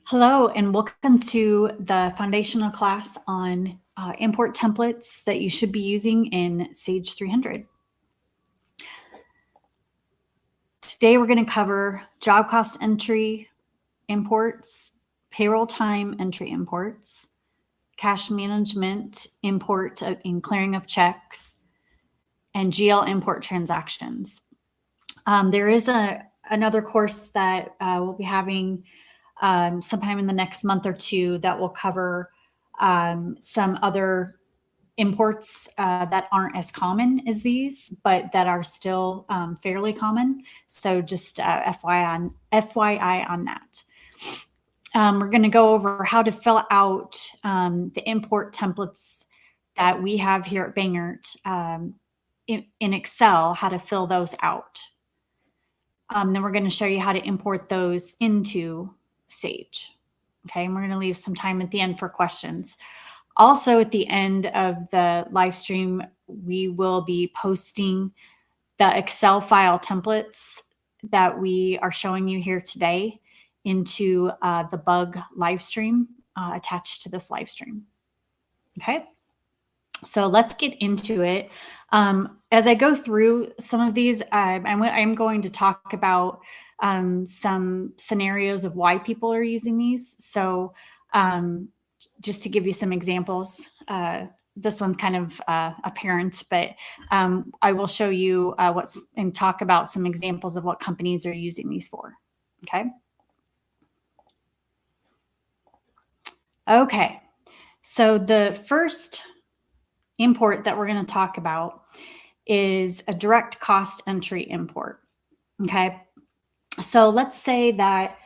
Hello, and welcome to the foundational class on import templates that you should be using in Sage 300. Today, we're going to cover job cost entry imports, payroll time entry imports, cash management import and clearing of checks, and GL import transactions. There is another course that we'll be having sometime in the next month or two that will cover some other imports that aren't as common as these, but that are still fairly common. So just FYI on that. We're going to go over how to fill out the import templates that we have here at Bangert in Excel, how to fill those out. Then we're going to show you how to import those into Sage. Okay, and we're going to leave some time at the end for questions. Also, at the end of the live stream, we will be posting the Excel file templates that we are showing you here today into the bug live stream attached to this live stream. Okay, so let's get into it. As I go through some of these, I'm going to talk about some scenarios of why people are using these. So just to give you some examples, this one's kind of apparent, but I will show you and talk about some examples of what companies are using these for. Okay. Okay. So the first import that we're going to talk about is a direct cost entry import. Okay. So let's say that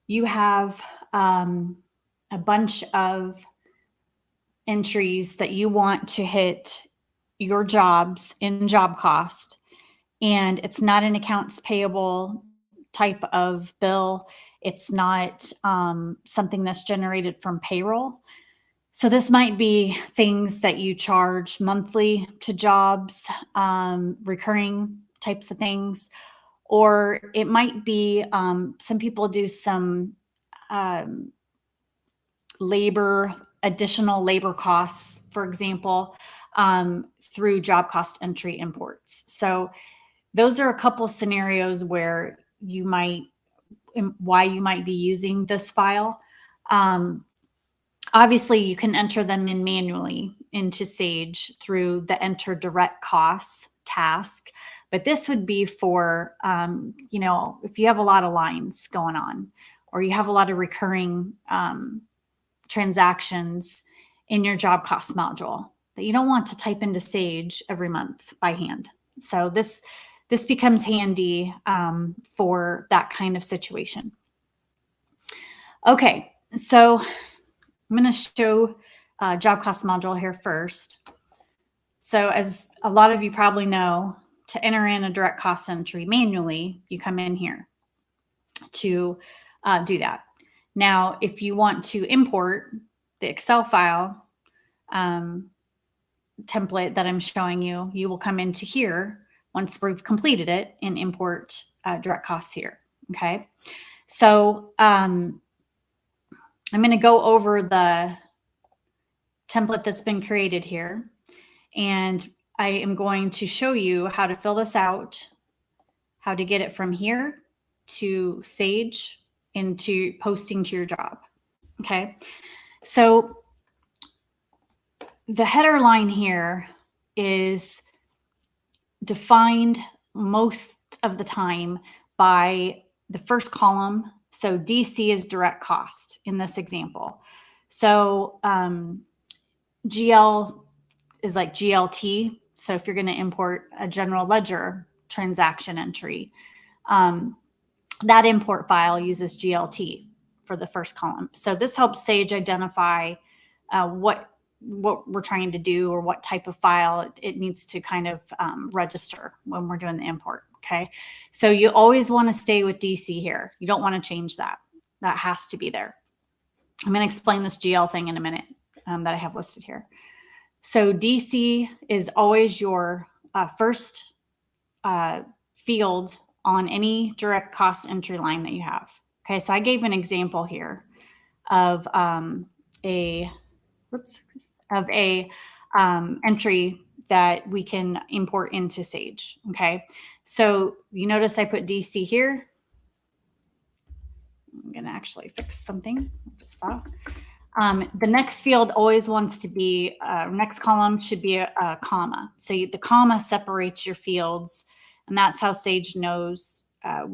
you have a bunch of entries that you want to hit your jobs in job cost, and it's not an accounts payable type of bill. It's not something that's generated from payroll. So this might be things that you charge monthly to jobs, recurring types of things, or it might be some people do some additional labor costs, for example, through job cost entry imports. So those are a couple scenarios where why you might be using this file. Obviously, you can enter them in manually into Sage through the enter direct costs task, but this would be for, if you have a lot of lines going on, or you have a lot of recurring transactions in your job cost module that you don't want to type into Sage every month by hand. So this becomes handy for that kind of situation. Okay, so I'm going to show job cost module here first. So as a lot of you probably know, to enter in a direct cost entry manually, you come in here to do that. Now, if you want to import the Excel file template that I'm showing you, you will come into here once we've completed it and import direct costs here. Okay. So I'm going to go over the template that's been created here, and I am going to show you how to fill this out, how to get it from here to Sage into posting to your job. Okay. So the header line here is defined most of the time by the first column. So DC is direct cost in this example. So GL is like GLT. So if you're going to import a general ledger transaction entry, that import file uses GLT for the first column. So this helps Sage identify what we're trying to do or what type of file it needs to kind of register when we're doing the import. Okay. So you always want to stay with DC here. You don't want to change that. That has to be there. I'm going to explain this GL thing in a minute that I have listed here. So DC is always your first field on any direct cost entry line that you have. Okay, so I gave an example here. of a entry that we can import into Sage. Okay, so you notice I put DC here. I'm going to actually fix something I just saw. The next field always wants to be, next column should be a comma. So the comma separates your fields, and that's how Sage knows how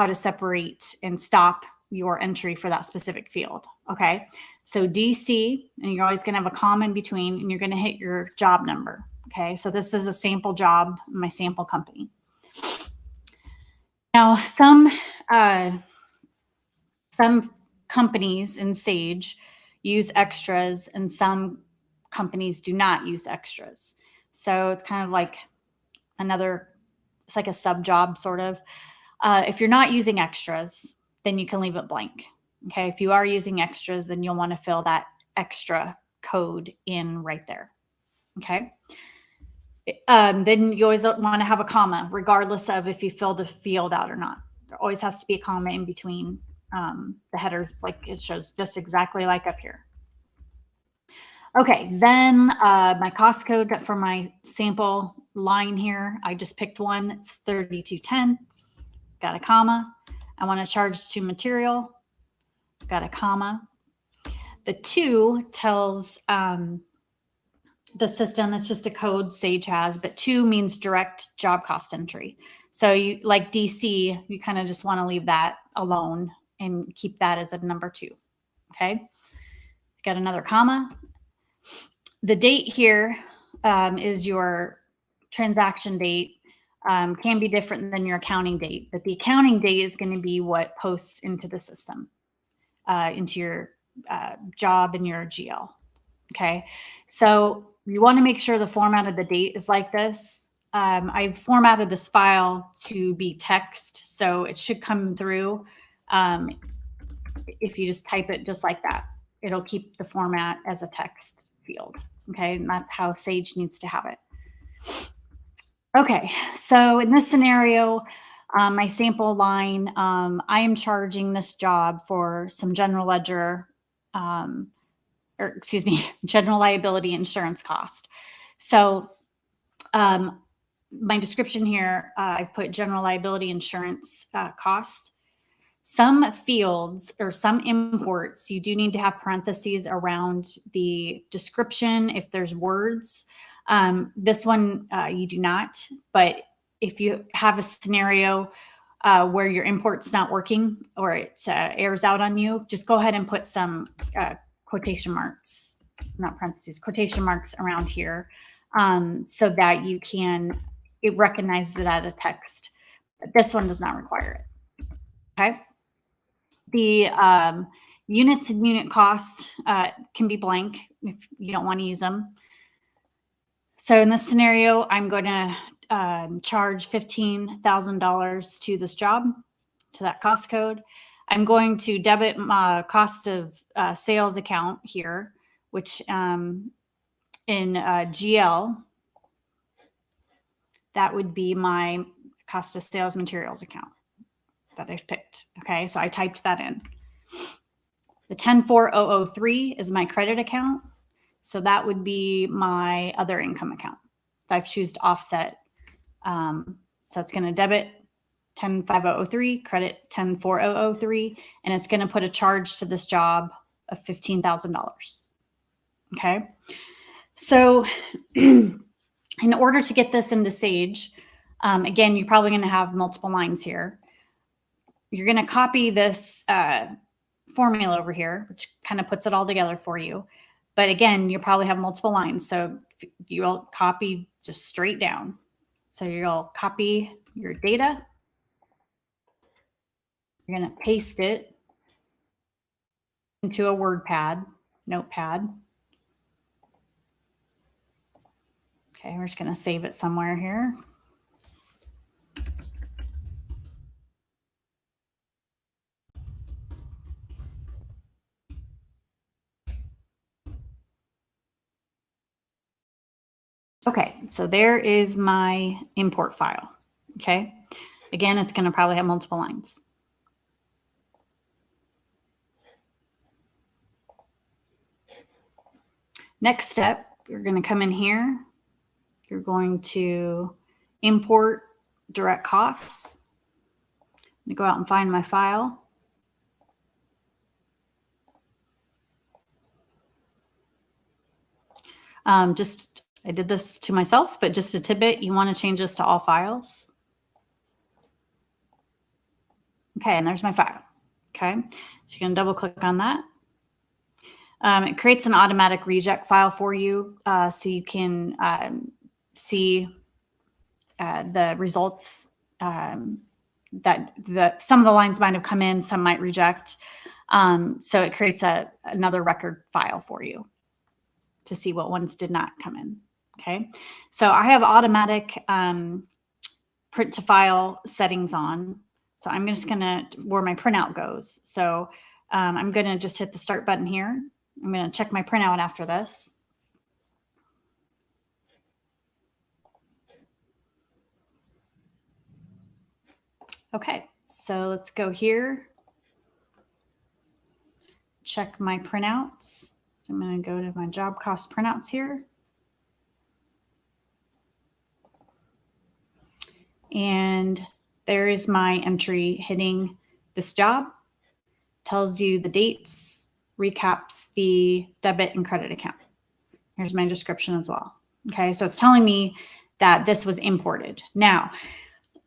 to separate and stop your entry for that specific field. Okay, so DC, and you're always going to have a comma in between, and you're going to hit your job number. Okay, so this is a sample job, my sample company. Now, some companies in Sage use extras, and some companies do not use extras. So it's kind of like it's like a sub job sort of. If you're not using extras, then you can leave it blank. Okay, if you are using extras, then you'll want to fill that extra code in right there. Okay. Then you always want to have a comma, regardless of if you filled a field out or not. There always has to be a comma in between the headers, like it shows just exactly like up here. Okay, then my cost code for my sample line here, I just picked one. It's 3210. Got a comma. I want to charge to material. Got a comma. The 2 tells the system, it's just a code Sage has, but 2 means direct job cost entry. So you, like DC, you kind of just want to leave that alone and keep that as a number 2. Okay. Got another comma. The date here is your transaction date. Can be different than your accounting date, but the accounting date is going to be what posts into the system, into your job and your GL. Okay, so you want to make sure the format of the date is like this. I've formatted this file to be text, so it should come through. If you just type it just like that, it'll keep the format as a text field. Okay, and that's how Sage needs to have it. Okay, so in this scenario, my sample line, I am charging this job for some general ledger, general liability insurance cost. So my description here, I've put general liability insurance costs. Some fields or some imports, you do need to have parentheses around the description if there's words. This one you do not, but if you have a scenario where your import's not working or it airs out on you, just go ahead and put some quotation marks, not parentheses, quotation marks around here so that it recognizes it as a text. But this one does not require it. Okay. The units and unit costs can be blank if you don't want to use them. So in this scenario, I'm going to charge $15,000 to this job, to that cost code. I'm going to debit my cost of sales account here, which in GL, that would be my cost of sales materials account that I've picked. Okay, so I typed that in. The 104,003 is my credit account. So that would be my other income account that I've chosen to offset. So it's going to debit 105003, credit 104,003, and it's going to put a charge to this job of $15,000. Okay. So in order to get this into Sage, again, you're probably going to have multiple lines here. You're going to copy this formula over here, which kind of puts it all together for you. But again, you probably have multiple lines. So you'll copy just straight down. So you'll copy your data. You're going to paste it into a notepad. Okay, we're just going to save it somewhere here. Okay, so there is my import file. Okay, again, it's going to probably have multiple lines. Next step, you're going to come in here. You're going to import direct costs. I'm going to go out and find my file. I did this to myself, but just a tidbit, you want to change this to all files. Okay, and there's my file. Okay, so you're going to double click on that. It creates an automatic reject file for you, so you can see the results that some of the lines might have come in, some might reject. So it creates another record file for you to see what ones did not come in. Okay, so I have automatic print to file settings on. So I'm just gonna, where my printout goes. So I'm gonna just hit the start button here. I'm gonna check my printout after this. Okay, so let's go here. Check my printouts. So I'm gonna go to my job cost printouts here. And there is my entry hitting this job. Tells you the dates, recaps the debit and credit account. Here's my description as well. Okay, so it's telling me that this was imported. Now,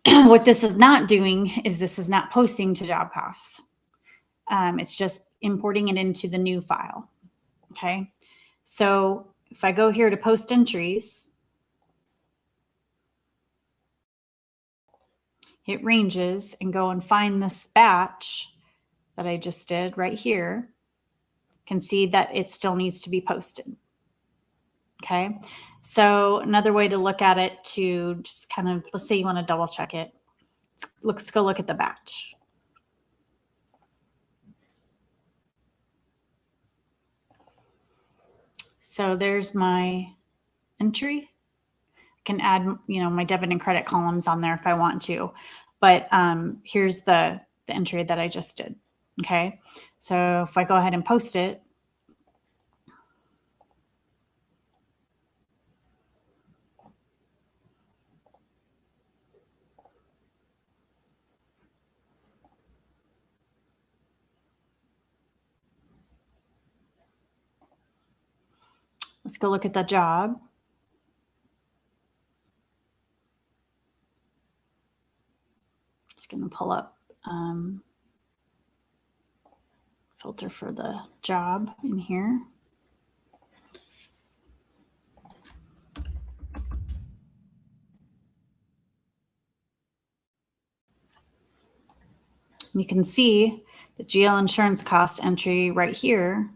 what this is not doing is this is not posting to job costs. It's just importing it into the new file. Okay, so if I go here to post entries, hit ranges and go and find this batch that I just did right here, can see that it still needs to be posted. Okay, so another way to look at it, to just kind of, let's say you want to double check it. Let's go look at the batch. So there's my entry. I can add, my debit and credit columns on there if I want to, but here's the entry that I just did. Okay, so if I go ahead and post it, let's go look at the job. Just going to pull up filter for the job in here. You can see the GL insurance cost entry right here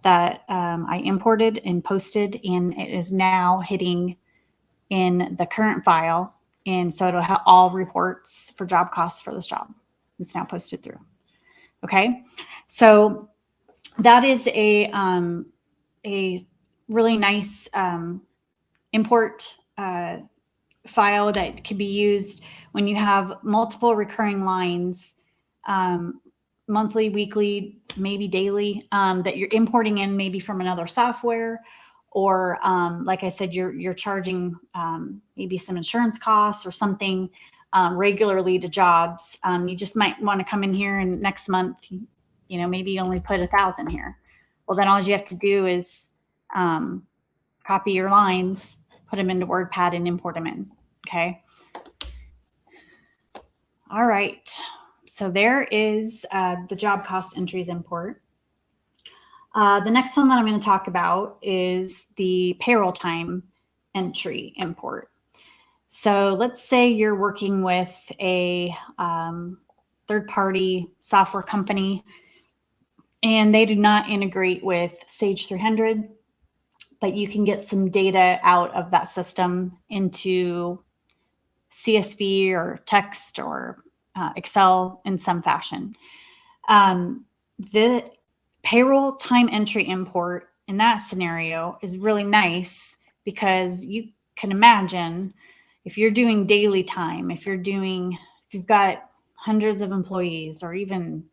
that I imported and posted, and it is now hitting in the current file. And so it'll have all reports for job costs for this job. It's now posted through. Okay, so that is a really nice import file that can be used when you have multiple recurring lines, monthly, weekly, maybe daily, that you're importing in maybe from another software, or like I said, you're charging maybe some insurance costs or something regularly to jobs. You just might want to come in here and next month, maybe you only put 1,000 here. Well, then all you have to do is copy your lines, put them into WordPad, and import them in. Okay. All right. So there is the job cost entries import. The next one that I'm going to talk about is the payroll time entry import. So let's say you're working with a third-party software company, and they do not integrate with Sage 300, but you can get some data out of that system into CSV or text or Excel in some fashion. The payroll time entry import in that scenario is really nice, because you can imagine if you're doing daily time, if you've got hundreds of employees or even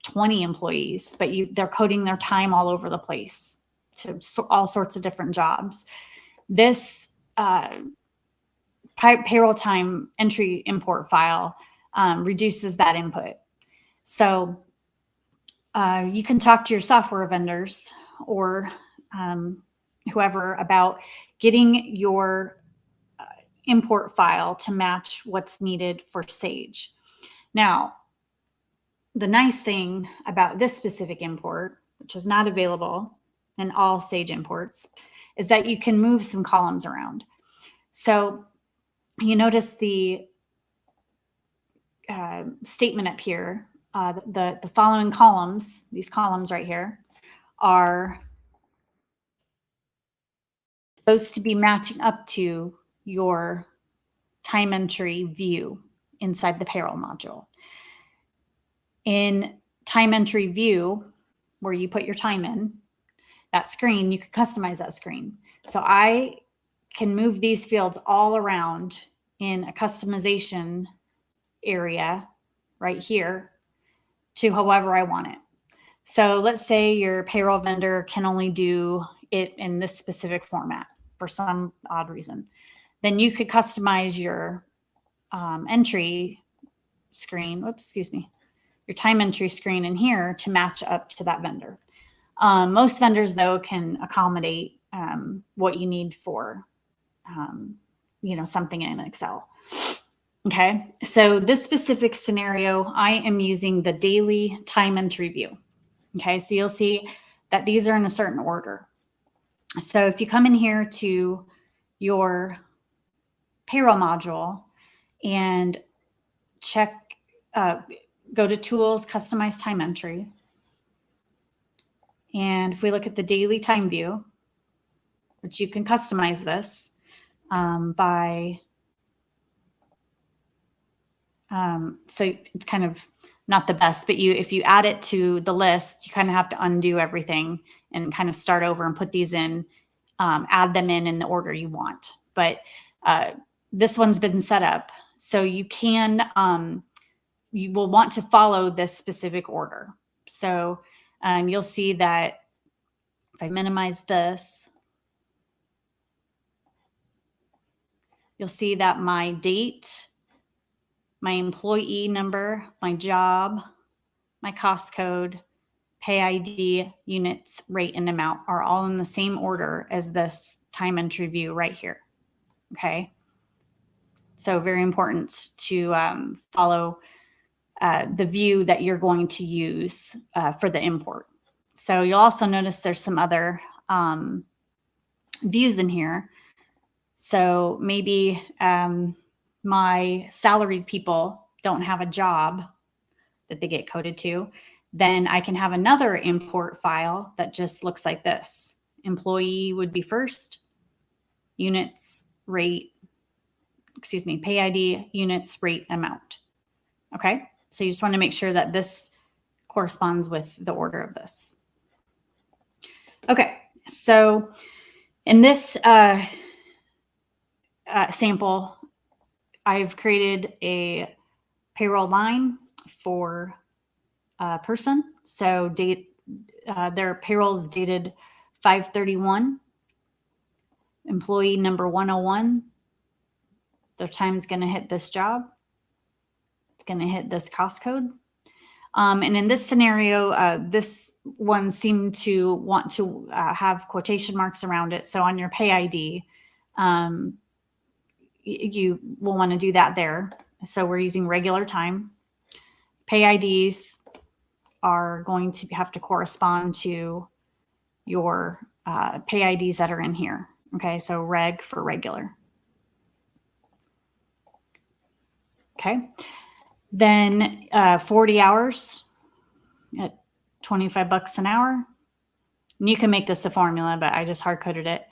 20 employees, but they're coding their time all over the place. to all sorts of different jobs. This payroll time entry import file reduces that input. So you can talk to your software vendors or whoever about getting your import file to match what's needed for Sage. Now, the nice thing about this specific import, which is not available in all Sage imports, is that you can move some columns around. So you notice the statement up here, the following columns, these columns right here, are supposed to be matching up to your time entry view inside the payroll module. In time entry view, where you put your time in, that screen, you can customize that screen. So I can move these fields all around in a customization area right here to however I want it. So let's say your payroll vendor can only do it in this specific format for some odd reason. Then you could customize your entry screen, your time entry screen in here to match up to that vendor. Most vendors, though, can accommodate what you need for, something in Excel. Okay, so this specific scenario, I am using the daily time entry view. Okay, so you'll see that these are in a certain order. So if you come in here to your payroll module and check, go to Tools, Customize Time Entry. And if we look at the daily time view, which you can customize this by, so it's kind of not the best, but if you add it to the list, you kind of have to undo everything and kind of start over and put these in, add them in the order you want. But this one's been set up, so you can, you will want to follow this specific order. So you'll see that if I minimize this, you'll see that my date, my employee number, my job, my cost code, pay ID, units, rate, and amount are all in the same order as this time entry view right here. Okay. So very important to follow the view that you're going to use for the import. So you'll also notice there's some other views in here. So maybe my salaried people don't have a job that they get coded to. Then I can have another import file that just looks like this. Employee would be first, units, rate, pay ID, units, rate, amount. Okay, so you just want to make sure that this corresponds with the order of this. Okay, so in this sample, I've created a payroll line for a person. So their payroll is dated 5/31. Employee number 101. Their time's going to hit this job. It's going to hit this cost code. And in this scenario, this one seemed to want to have quotation marks around it. So on your pay ID, you will want to do that there. So we're using regular time. Pay IDs are going to have to correspond to your pay IDs that are in here. Okay, so reg for regular. Okay, then 40 hours at $25 an hour. And you can make this a formula, but I just hard coded it.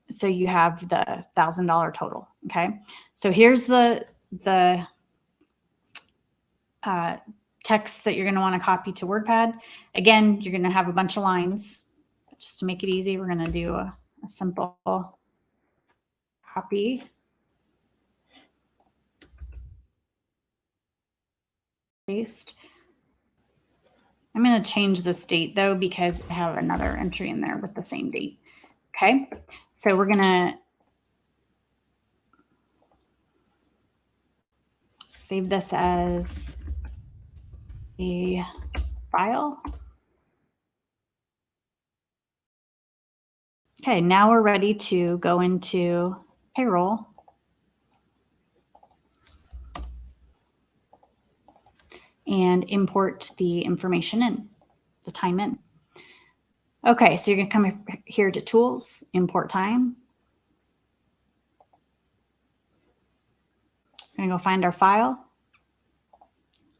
So you have the $1,000 total. Okay, so here's the text that you're going to want to copy to WordPad. Again, you're going to have a bunch of lines. Just to make it easy, we're going to do a simple copy. Paste. I'm going to change this date though, because I have another entry in there with the same date. Okay. So we're going to save this as a file. Okay. Now we're ready to go into payroll. And import the information in, the time in. Okay, so you're gonna come here to Tools, Import Time. We're gonna go find our file.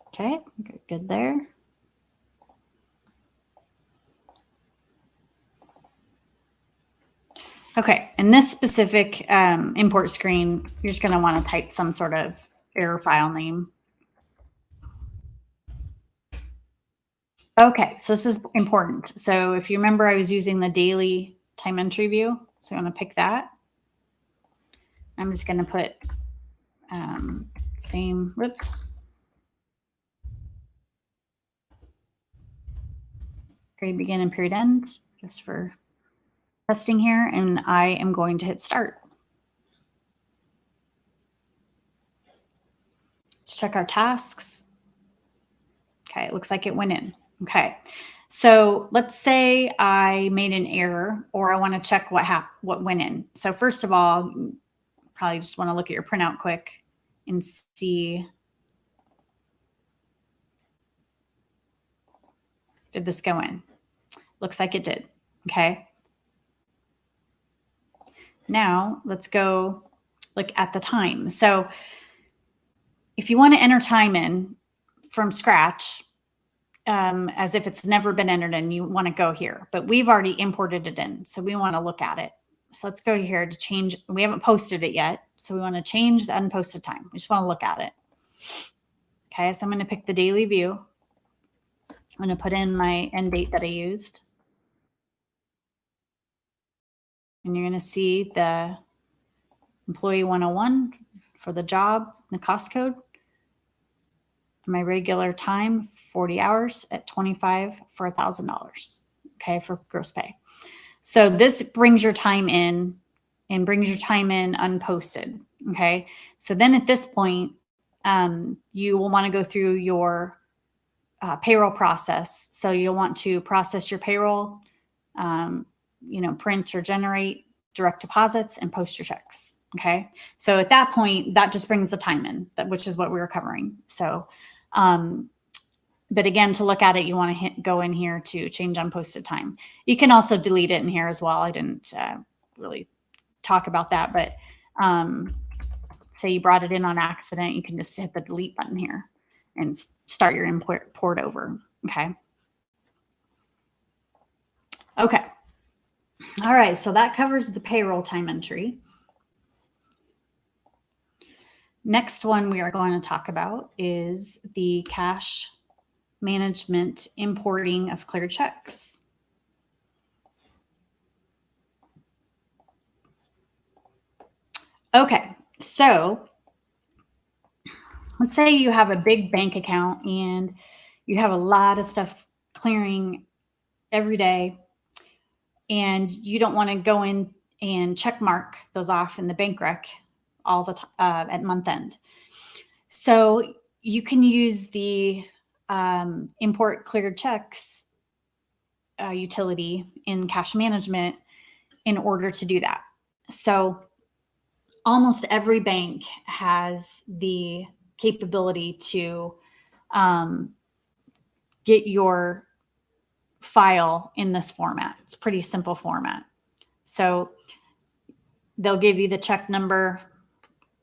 Okay, good there. Okay, in this specific import screen, you're just gonna wanna type some sort of error file name. Okay, so this is important. So if you remember, I was using the daily time entry view. So I'm going to pick that. I'm just going to put period begin and period end, just for testing here. And I am going to hit start. Let's check our tasks. Okay, it looks like it went in. Okay, so let's say I made an error, or I want to check what went in. So first of all, probably just want to look at your printout quick and see, did this go in? Looks like it did. Okay. Now let's go look at the time. So if you want to enter time in from scratch, as if it's never been entered in, you want to go here, but we've already imported it in. So we want to look at it. So let's go here to change. We haven't posted it yet. So we want to change the unposted time. We just want to look at it. Okay. So I'm going to pick the daily view. I'm going to put in my end date that I used. And you're going to see the employee 101 for the job, the cost code. My regular time, 40 hours at 25 for $1,000. Okay, for gross pay. So this brings your time in and brings your time in unposted. Okay, so then at this point, you will want to go through your payroll process. So you'll want to process your payroll, print or generate direct deposits and post your checks. Okay. So at that point, that just brings the time in, which is what we were covering. So, but again, to look at it, you want to go in here to change unposted time. You can also delete it in here as well. I didn't really talk about that, but say you brought it in on accident, you can just hit the delete button here and start your import over. Okay. Okay. All right. So that covers the payroll time entry. Next one we are going to talk about is the cash management importing of cleared checks. Okay. So let's say you have a big bank account and you have a lot of stuff clearing every day, and you don't want to go in and check mark those off in the bank rec all the time at month end. So you can use the import cleared checks utility in cash management in order to do that. So almost every bank has the capability to get your file in this format. It's a pretty simple format. So they'll give you the check number,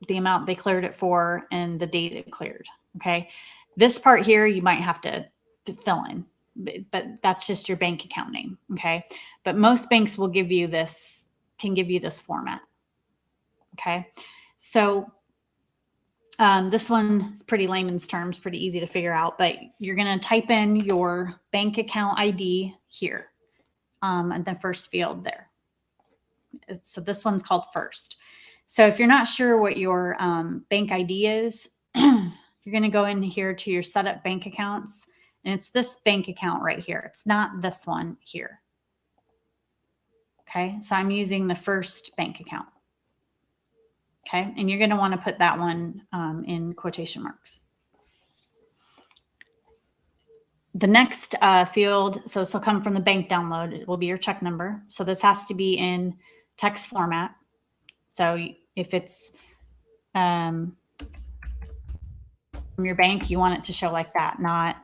the amount they cleared it for, and the date it cleared. Okay. This part here, you might have to fill in, but that's just your bank account name. Okay. But most banks will give you this, can give you this format. Okay. So this one is pretty layman's terms, pretty easy to figure out, but you're going to type in your bank account ID here and the first field there. So this one's called first. So if you're not sure what your bank ID is, you're going to go in here to your setup bank accounts And it's this bank account right here. It's not this one here. Okay, so I'm using the first bank account. Okay, and you're going to want to put that one in quotation marks. The next field, so this will come from the bank download. It will be your check number. So this has to be in text format. So if it's from your bank, you want it to show like that, not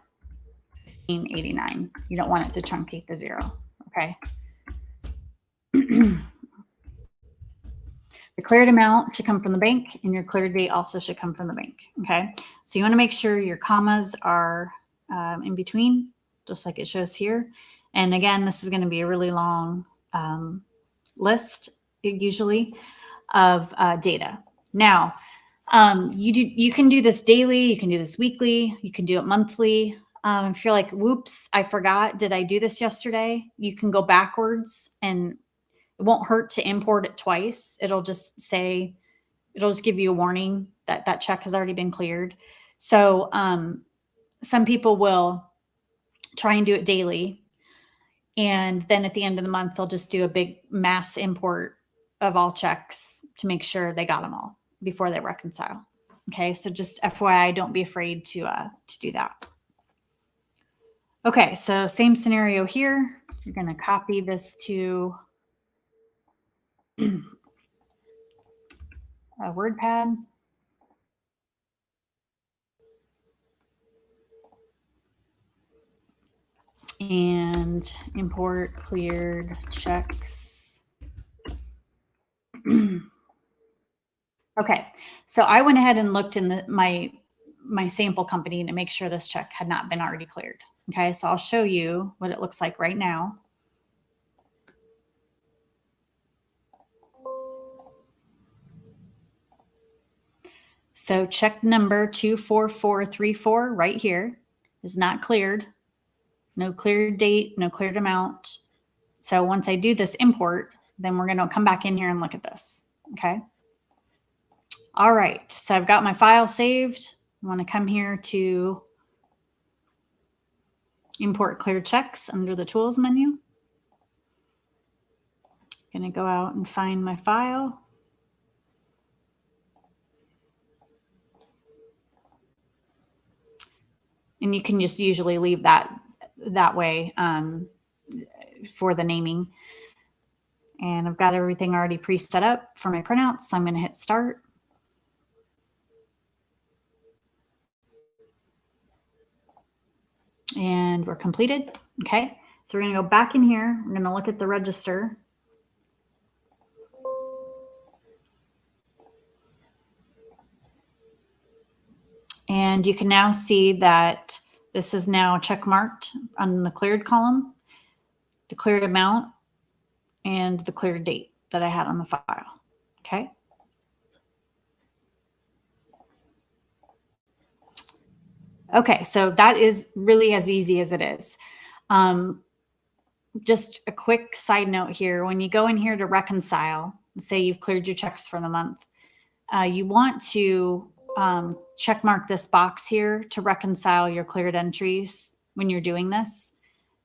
1589. You don't want it to truncate the 0. Okay. The cleared amount should come from the bank, and your cleared date also should come from the bank. Okay. So you want to make sure your commas are in between, just like it shows here. And again, this is going to be a really long list, usually, of data. Now, you can do this daily, you can do this weekly, you can do it monthly. If you're like, whoops, I forgot, did I do this yesterday? You can go backwards, and it won't hurt to import it twice. It'll just give you a warning that that check has already been cleared. So some people will try and do it daily, and then at the end of the month, they'll just do a big mass import of all checks to make sure they got them all before they reconcile. Okay, so just FYI, don't be afraid to do that. Okay, so same scenario here. You're going to copy this to a WordPad. And import cleared checks. Okay, so I went ahead and looked in my sample company to make sure this check had not been already cleared. Okay, so I'll show you what it looks like right now. So check number 24434 right here is not cleared. No cleared date, no cleared amount. So once I do this import, then we're going to come back in here and look at this. Okay. All right. So I've got my file saved. I want to come here to import cleared checks under the tools menu. Going to go out and find my file. And you can just usually leave that way for the naming. And I've got everything already pre-set up for my printouts. So I'm going to hit start. And we're completed. Okay. So we're going to go back in here. We're going to look at the register. And you can now see that this is now check marked on the cleared column, the cleared amount, and the cleared date that I had on the file. Okay. Okay, so that is really as easy as it is. Just a quick side note here. When you go in here to reconcile, say you've cleared your checks for the month, you want to check mark this box here to reconcile your cleared entries when you're doing this,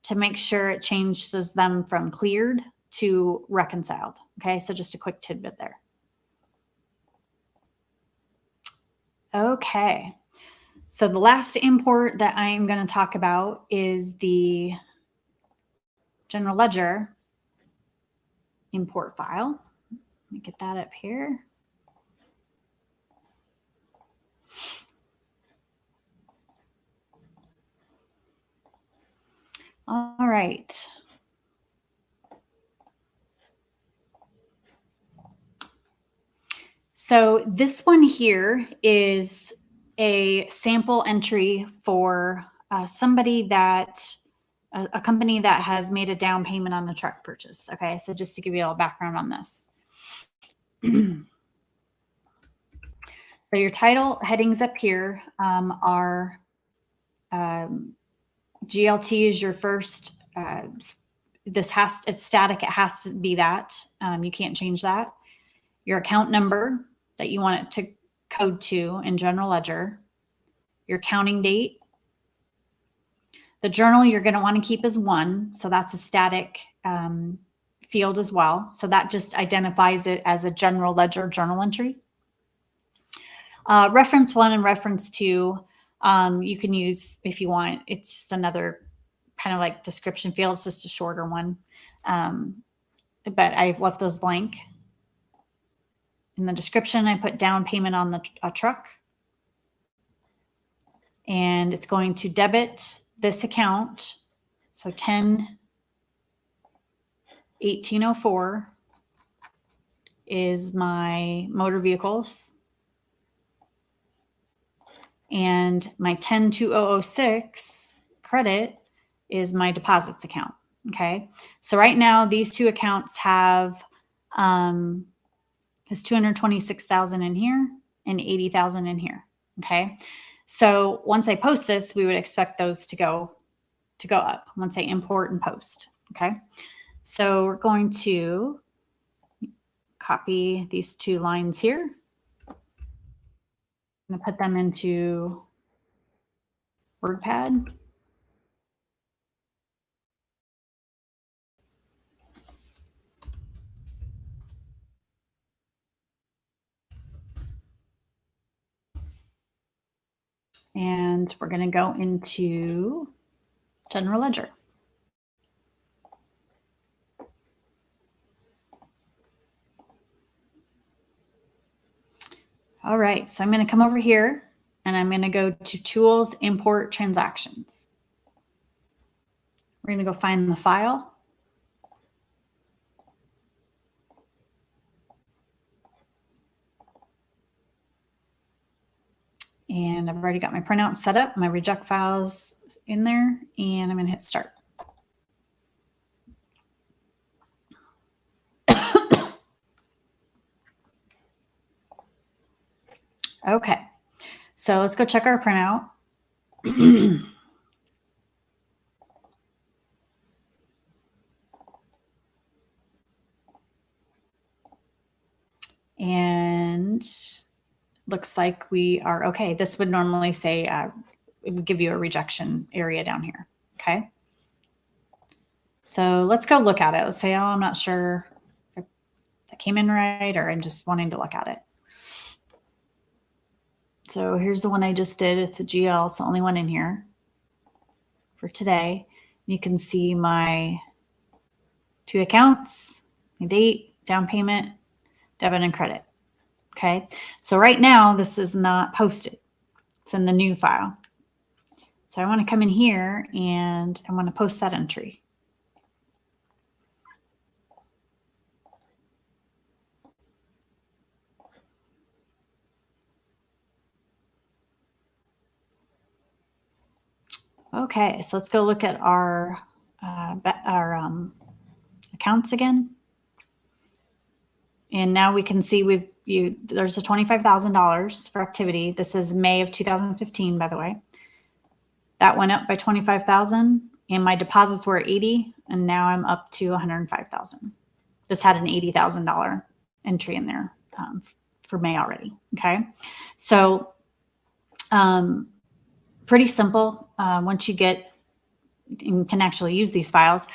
to make sure it changes them from cleared to reconciled. Okay, so just a quick tidbit there. Okay, so the last import that I'm going to talk about is the general ledger import file. Let me get that up here. All right. So this one here is a sample entry for somebody that, a company that has made a down payment on a truck purchase. Okay, so just to give you a little background on this. So your title headings up here are GLT is your first, it's static, it has to be that. You can't change that. Your account number that you want it to code to in general ledger, your counting date, The journal you're going to want to keep as 1. So that's a static field as well. So that just identifies it as a general ledger journal entry. Reference 1 and reference 2, you can use if you want. It's just another kind of like description field. It's just a shorter one. But I've left those blank. In the description, I put down payment on a truck. And it's going to debit this account. So 10/18/04 is my motor vehicles. And my 10/2006 credit is my deposits account. Okay. So right now these two accounts have has 226,000 in here and 80,000 in here. Okay. So once I post this, we would expect those to go up once I import and post. Okay. So we're going to copy these 2 lines here. I'm going to put them into WordPad. And we're going to go into General Ledger. All right, so I'm going to come over here and I'm going to go to Tools, Import Transactions. We're going to go find the file. And I've already got my printout set up, my reject files in there, and I'm going to hit start. Okay, so let's go check our printout. And looks like we are okay. This would normally say, it would give you a rejection area down here. Okay. So let's go look at it. Let's say, oh, I'm not sure if that came in right, or I'm just wanting to look at it. So here's the one I just did. It's a GL. It's the only one in here for today. You can see my 2 accounts, my date, down payment, debit and credit. Okay. So right now this is not posted. It's in the new file. So I want to come in here and I want to post that entry. Okay, so let's go look at our accounts again. And now we can see there's a $25,000 for activity. This is May of 2015, by the way. That went up by 25,000, and my deposits were 80, and now I'm up to 105,000. This had an $80,000 entry in there for May already. Okay, so pretty simple. Once you get and can actually use these files,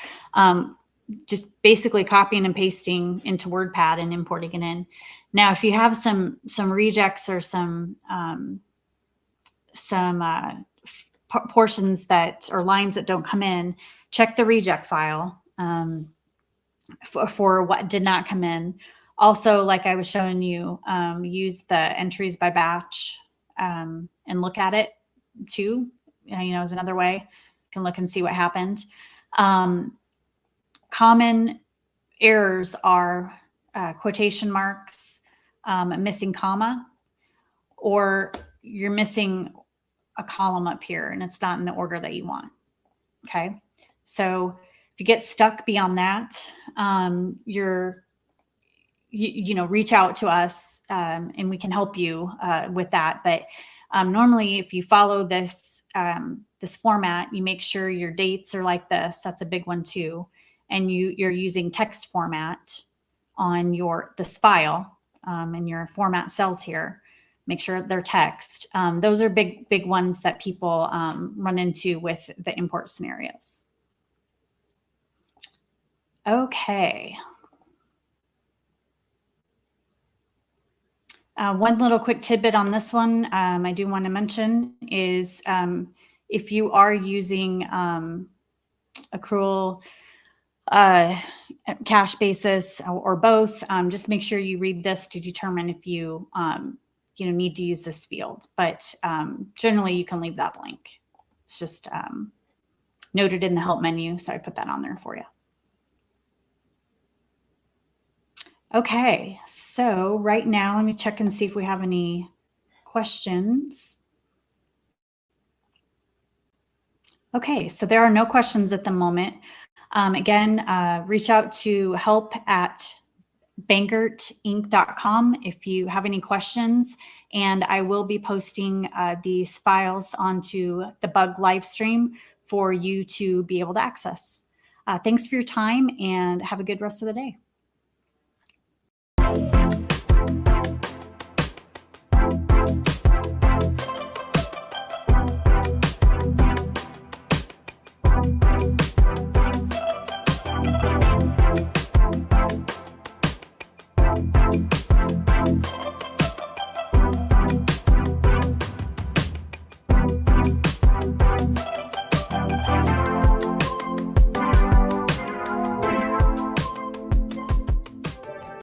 just basically copying and pasting into WordPad and importing it in. Now, if you have some rejects or some portions that or lines that don't come in, check the reject file for what did not come in. Also, like I was showing you, use the entries by batch and look at it too. Is another way you can look and see what happened. Common errors are quotation marks, a missing comma, or you're missing a column up here and it's not in the order that you want. Okay. So if you get stuck beyond that, reach out to us and we can help you with that. But normally if you follow this, this format, you make sure your dates are like this. That's a big one too. And you're using text format on this file and your format cells here. make sure they're text. Those are big ones that people run into with the import scenarios. Okay. One little quick tidbit on this one I do want to mention is if you are using accrual, cash basis, or both, just make sure you read this to determine if you need to use this field. But generally, you can leave that blank. It's just noted in the help menu, so I put that on there for you. Okay, so right now, let me check and see if we have any questions. Okay, so there are no questions at the moment. Again, reach out to help@bangertinc.com if you have any questions, and I will be posting these files onto the bug live stream for you to be able to access. Thanks for your time, and have a good rest of the day.